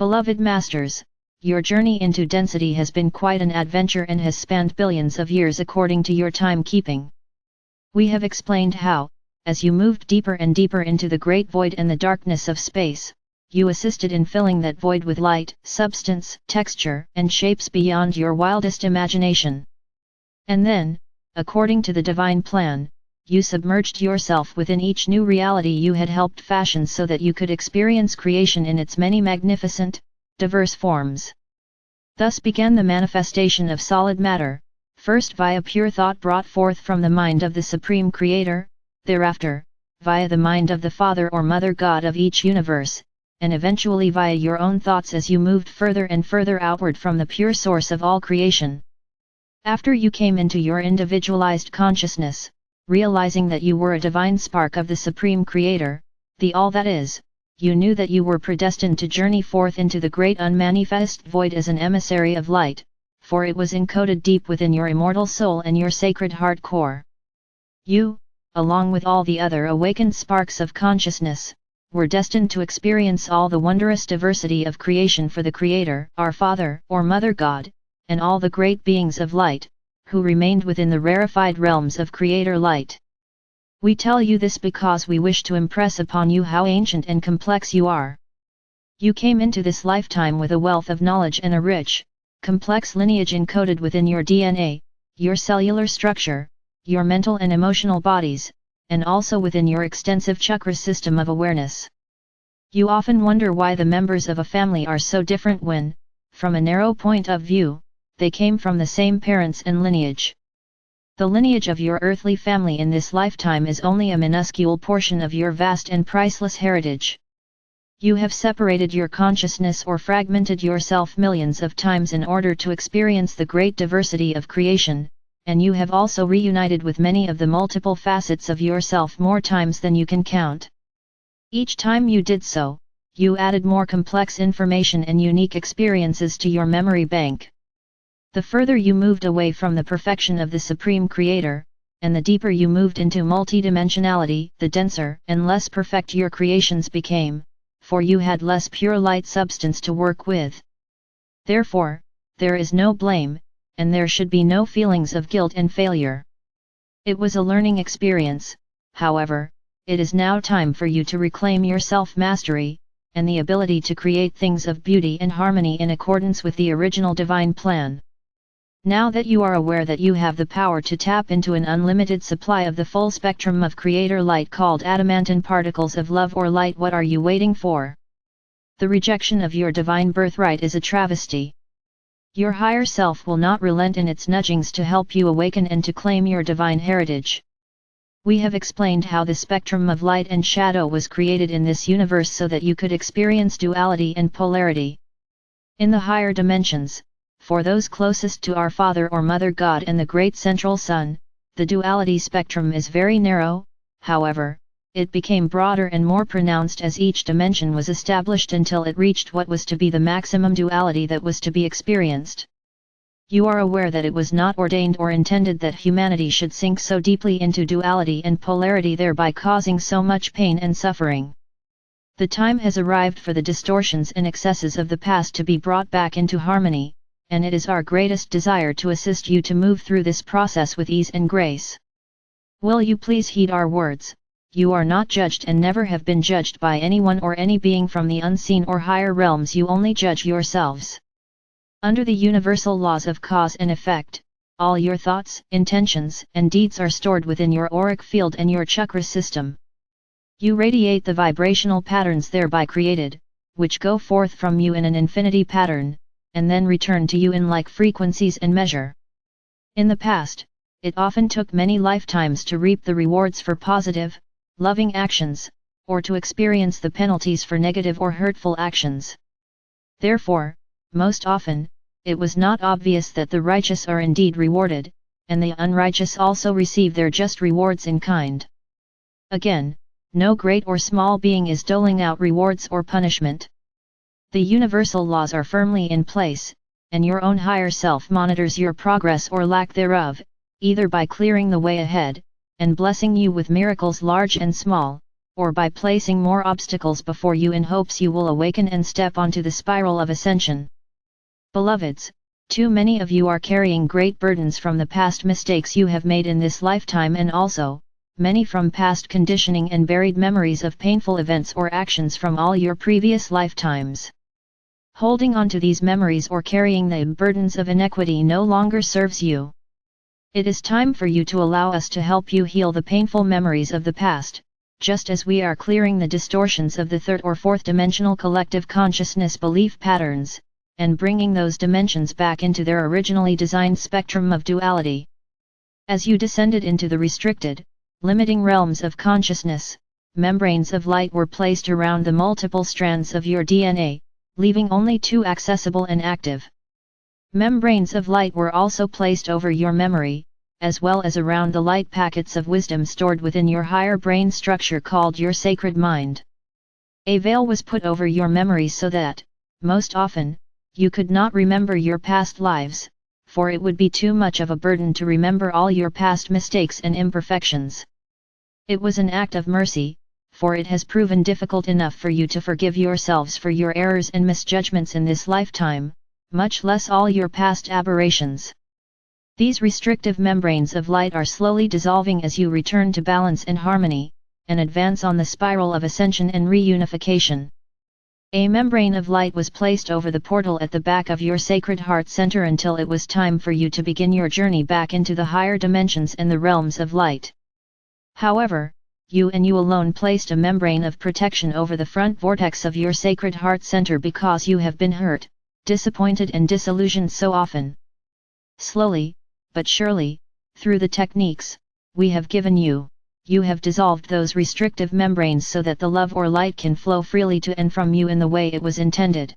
Beloved Masters, your journey into density has been quite an adventure and has spanned billions of years according to your timekeeping. We have explained how, as you moved deeper and deeper into the great void and the darkness of space, you assisted in filling that void with light, substance, texture, and shapes beyond your wildest imagination. And then, according to the divine plan, you submerged yourself within each new reality you had helped fashion so that you could experience creation in its many magnificent, diverse forms. Thus began the manifestation of solid matter, first via pure thought brought forth from the mind of the Supreme Creator, thereafter, via the mind of the Father or Mother God of each universe, and eventually via your own thoughts as you moved further and further outward from the pure source of all creation. After you came into your individualized consciousness, realizing that you were a divine spark of the Supreme Creator, the All That Is, you knew that you were predestined to journey forth into the great unmanifest void as an emissary of light, for it was encoded deep within your immortal soul and your sacred heart core. You, along with all the other awakened sparks of consciousness, were destined to experience all the wondrous diversity of creation for the Creator, our Father or Mother God, and all the great beings of light, who remained within the rarefied realms of Creator light. We tell you this because we wish to impress upon you how ancient and complex you are. You came into this lifetime with a wealth of knowledge and a rich, complex lineage encoded within your DNA, your cellular structure, your mental and emotional bodies, and also within your extensive chakra system of awareness. You often wonder why the members of a family are so different when, from a narrow point of view, they came from the same parents and lineage. The lineage of your earthly family in this lifetime is only a minuscule portion of your vast and priceless heritage. You have separated your consciousness or fragmented yourself millions of times in order to experience the great diversity of creation, and you have also reunited with many of the multiple facets of yourself more times than you can count. Each time you did so, you added more complex information and unique experiences to your memory bank. The further you moved away from the perfection of the Supreme Creator, and the deeper you moved into multidimensionality, the denser and less perfect your creations became, for you had less pure light substance to work with. Therefore, there is no blame, and there should be no feelings of guilt and failure. It was a learning experience, however, it is now time for you to reclaim your self-mastery, and the ability to create things of beauty and harmony in accordance with the original divine plan. Now that you are aware that you have the power to tap into an unlimited supply of the full spectrum of Creator light called adamantine particles of love or light, what are you waiting for? The rejection of your divine birthright is a travesty. Your higher self will not relent in its nudgings to help you awaken and to claim your divine heritage. We have explained how the spectrum of light and shadow was created in this universe so that you could experience duality and polarity. In the higher dimensions, for those closest to our Father or Mother God and the Great Central Sun, the duality spectrum is very narrow. However, it became broader and more pronounced as each dimension was established until it reached what was to be the maximum duality that was to be experienced. You are aware that it was not ordained or intended that humanity should sink so deeply into duality and polarity, thereby causing so much pain and suffering. The time has arrived for the distortions and excesses of the past to be brought back into harmony, and it is our greatest desire to assist you to move through this process with ease and grace. Will you please heed our words? You are not judged and never have been judged by anyone or any being from the unseen or higher realms. You only judge yourselves. Under the universal laws of cause and effect, all your thoughts, intentions, and deeds are stored within your auric field and your chakra system. You radiate the vibrational patterns thereby created, which go forth from you in an infinity pattern, and then return to you in like frequencies and measure. In the past, it often took many lifetimes to reap the rewards for positive, loving actions, or to experience the penalties for negative or hurtful actions. Therefore, most often, it was not obvious that the righteous are indeed rewarded, and the unrighteous also receive their just rewards in kind. Again, no great or small being is doling out rewards or punishment. The universal laws are firmly in place, and your own higher self monitors your progress or lack thereof, either by clearing the way ahead, and blessing you with miracles large and small, or by placing more obstacles before you in hopes you will awaken and step onto the spiral of ascension. Beloveds, too many of you are carrying great burdens from the past mistakes you have made in this lifetime, and also, many from past conditioning and buried memories of painful events or actions from all your previous lifetimes. Holding on to these memories or carrying the burdens of inequity no longer serves you. It is time for you to allow us to help you heal the painful memories of the past, just as we are clearing the distortions of the third or fourth dimensional collective consciousness belief patterns, and bringing those dimensions back into their originally designed spectrum of duality. As you descended into the restricted, limiting realms of consciousness, membranes of light were placed around the multiple strands of your DNA, leaving only two accessible and active. Membranes of light were also placed over your memory, as well as around the light packets of wisdom stored within your higher brain structure called your sacred mind. A veil was put over your memories so that, most often, you could not remember your past lives, for it would be too much of a burden to remember all your past mistakes and imperfections. It was an act of mercy, for it has proven difficult enough for you to forgive yourselves for your errors and misjudgments in this lifetime, much less all your past aberrations. These restrictive membranes of light are slowly dissolving as you return to balance and harmony, and advance on the spiral of ascension and reunification. A membrane of light was placed over the portal at the back of your sacred heart center until it was time for you to begin your journey back into the higher dimensions and the realms of light. However, you and you alone placed a membrane of protection over the front vortex of your sacred heart center because you have been hurt, disappointed and disillusioned so often. Slowly, but surely, through the techniques we have given you, you have dissolved those restrictive membranes so that the love or light can flow freely to and from you in the way it was intended.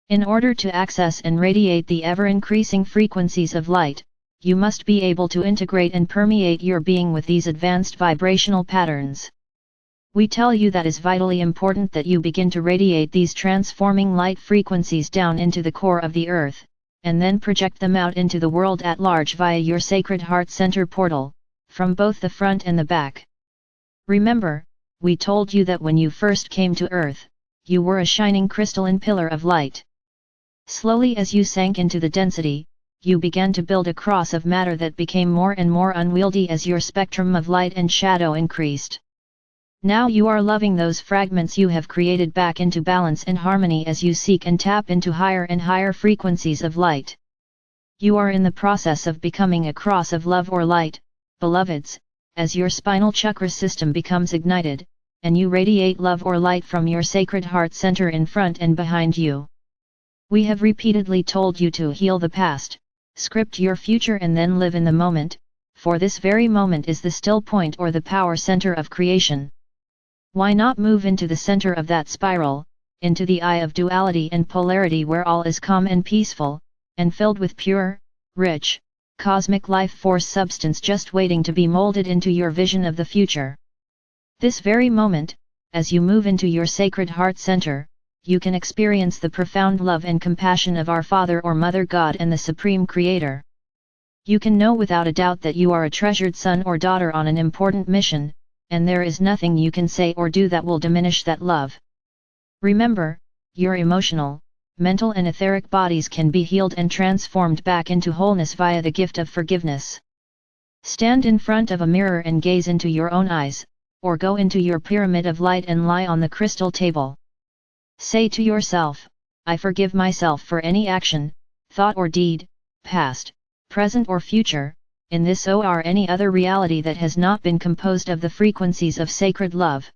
In order to access and radiate the ever-increasing frequencies of light, you must be able to integrate and permeate your being with these advanced vibrational patterns. We tell you that it is vitally important that you begin to radiate these transforming light frequencies down into the core of the earth, and then project them out into the world at large via your sacred heart center portal, from both the front and the back. Remember, we told you that when you first came to earth, you were a shining crystalline pillar of light. Slowly as you sank into the density, you began to build a cross of matter that became more and more unwieldy as your spectrum of light and shadow increased. Now you are loving those fragments you have created back into balance and harmony as you seek and tap into higher and higher frequencies of light. You are in the process of becoming a cross of love or light, beloveds, as your spinal chakra system becomes ignited, and you radiate love or light from your sacred heart center in front and behind you. We have repeatedly told you to heal the past, script your future and then live in the moment, for this very moment is the still point or the power center of creation. Why not move into the center of that spiral, into the eye of duality and polarity where all is calm and peaceful, and filled with pure, rich, cosmic life force substance just waiting to be molded into your vision of the future. This very moment, as you move into your sacred heart center, you can experience the profound love and compassion of our Father or Mother God and the Supreme Creator. You can know without a doubt that you are a treasured son or daughter on an important mission, and there is nothing you can say or do that will diminish that love. Remember, your emotional, mental and etheric bodies can be healed and transformed back into wholeness via the gift of forgiveness. Stand in front of a mirror and gaze into your own eyes, or go into your pyramid of light and lie on the crystal table. Say to yourself, I forgive myself for any action, thought or deed, past, present or future, in this or any other reality that has not been composed of the frequencies of sacred love.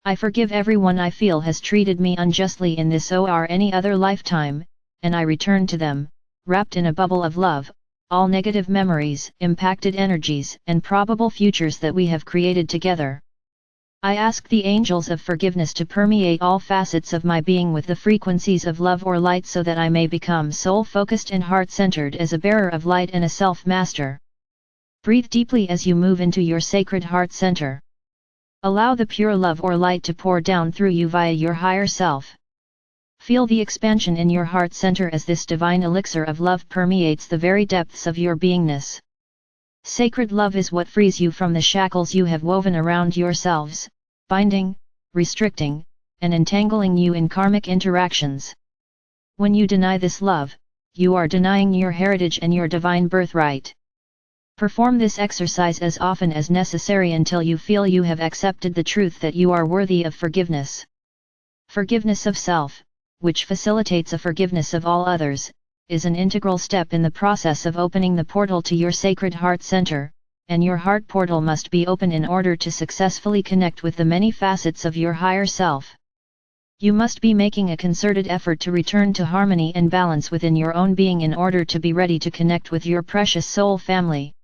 I forgive everyone I feel has treated me unjustly in this or any other lifetime, and I return to them, wrapped in a bubble of love, all negative memories, impacted energies and probable futures that we have created together. I ask the angels of forgiveness to permeate all facets of my being with the frequencies of love or light so that I may become soul-focused and heart-centered as a bearer of light and a self-master. Breathe deeply as you move into your sacred heart center. Allow the pure love or light to pour down through you via your higher self. Feel the expansion in your heart center as this divine elixir of love permeates the very depths of your beingness. Sacred love is what frees you from the shackles you have woven around yourselves, binding, restricting, and entangling you in karmic interactions. When you deny this love, you are denying your heritage and your divine birthright. Perform this exercise as often as necessary until you feel you have accepted the truth that you are worthy of forgiveness. Forgiveness of self, which facilitates a forgiveness of all others, is an integral step in the process of opening the portal to your sacred heart center, and your heart portal must be open in order to successfully connect with the many facets of your higher self. You must be making a concerted effort to return to harmony and balance within your own being in order to be ready to connect with your precious soul family.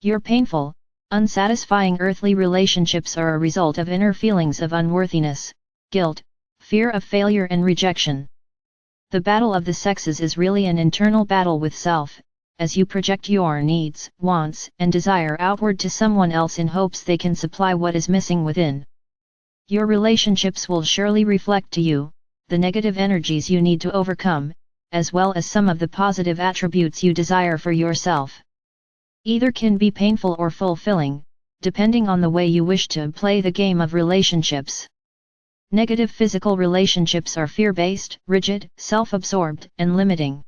Your painful, unsatisfying earthly relationships are a result of inner feelings of unworthiness, guilt, fear of failure and rejection. The battle of the sexes is really an internal battle with self, as you project your needs, wants, and desire outward to someone else in hopes they can supply what is missing within. Your relationships will surely reflect to you the negative energies you need to overcome, as well as some of the positive attributes you desire for yourself. Either can be painful or fulfilling, depending on the way you wish to play the game of relationships. Negative physical relationships are fear-based, rigid, self-absorbed, and limiting.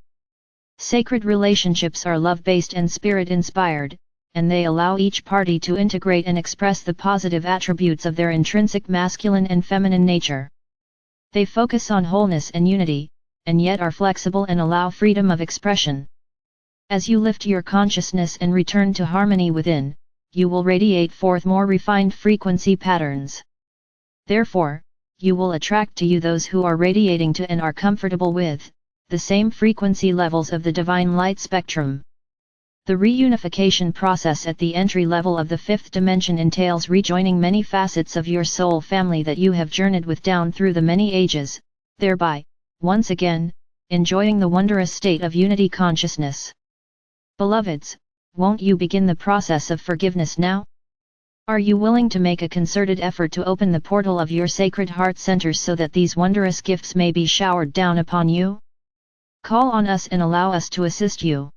Sacred relationships are love-based and spirit-inspired, and they allow each party to integrate and express the positive attributes of their intrinsic masculine and feminine nature. They focus on wholeness and unity, and yet are flexible and allow freedom of expression. As you lift your consciousness and return to harmony within, you will radiate forth more refined frequency patterns. Therefore, you will attract to you those who are radiating to and are comfortable with the same frequency levels of the divine light spectrum. The reunification process at the entry level of the fifth dimension entails rejoining many facets of your soul family that you have journeyed with down through the many ages, thereby, once again, enjoying the wondrous state of unity consciousness. Beloveds, won't you begin the process of forgiveness now? Are you willing to make a concerted effort to open the portal of your sacred heart centers so that these wondrous gifts may be showered down upon you? Call on us and allow us to assist you.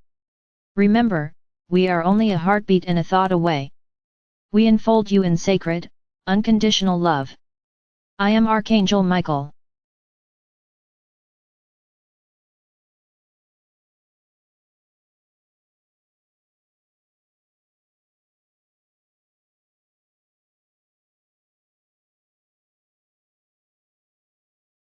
Remember, we are only a heartbeat and a thought away. We enfold you in sacred, unconditional love. I am Archangel Michael.